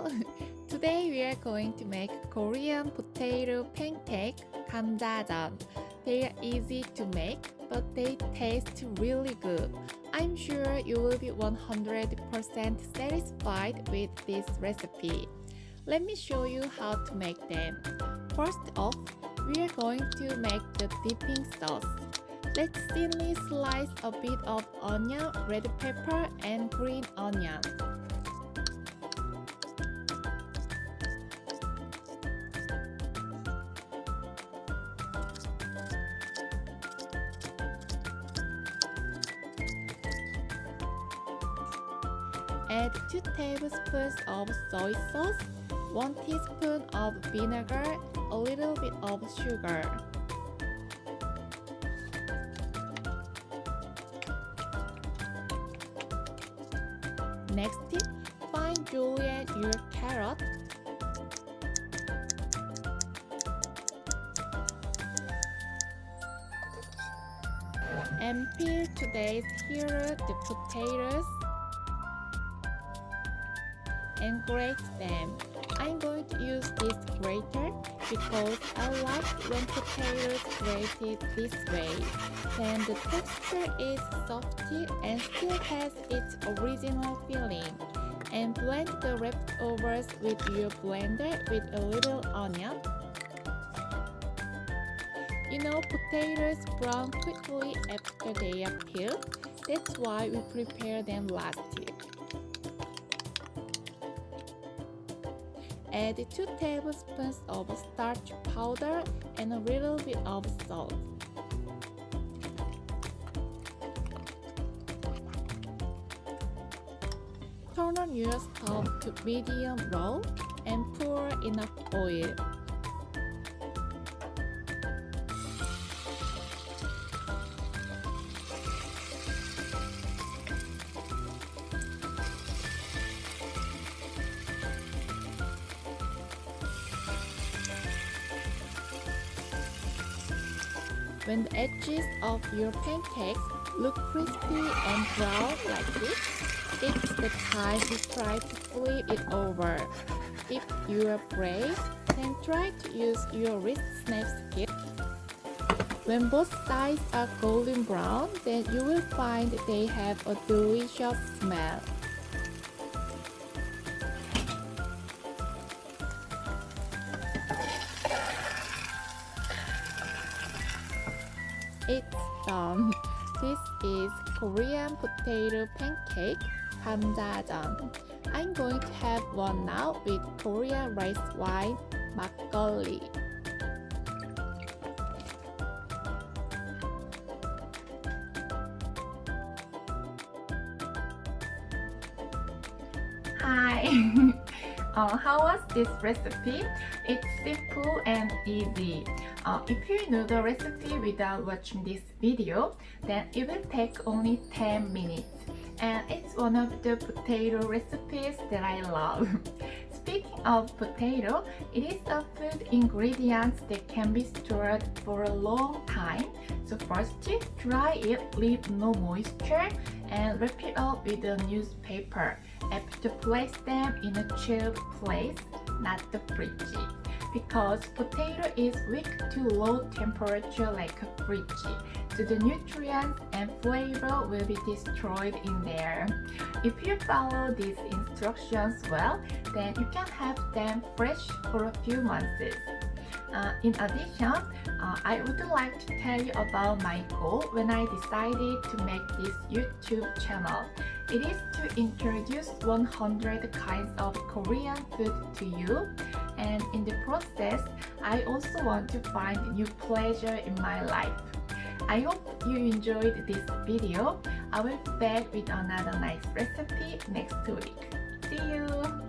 Hello! Today we are going to make Korean potato pancake 감자전. They are easy to make, but they taste really good. I'm sure you will be 100% satisfied with this recipe. Let me show you how to make them. First off, we are going to make the dipping sauce. Let's thinly slice a bit of onion, red pepper, and green onion. Add 2 tablespoons of soy sauce, 1 teaspoon of vinegar, a little bit of sugar. Next tip, fine julienne your carrot. And peel today's hero, the potatoes, and grate them. I'm going to use this grater because I like when potatoes grated this way. Then the texture is softy and still has its original feeling. And blend the leftovers with your blender with a little onion. You know, potatoes brown quickly after they are peeled. That's why we prepare them last year. Add 2 tablespoons of starch powder and a little bit of salt. Turn on your stove to medium low and pour enough oil. When the edges of your pancakes look crispy and brown like this, it's the time you try to flip it over. If you are brave, then try to use your wrist snap skill. When both sides are golden brown, then you will find they have a delicious smell. It's done. This is Korean potato pancake 감자전. I'm going to have one now with Korean rice wine 막걸리. Hi! How was this recipe? It's simple and easy. If you know the recipe without watching this video, then it will take only 10 minutes. And it's one of the potato recipes that I love. Speaking of potato, it is a food ingredient that can be stored for a long time. So first, dry it, leave no moisture, and wrap it up with a newspaper. After, place them in a chilled place, not the fridge, because potato is weak to low temperature like a fridge. So the nutrients and flavor will be destroyed in there. If you follow these instructions well, then you can have them fresh for a few months. In addition, I would like to tell you about my goal when I decided to make this YouTube channel. It is to introduce 100 kinds of Korean food to you, and in the process, I also want to find new pleasure in my life. I hope you enjoyed this video. I will be back with another nice recipe next week. See you!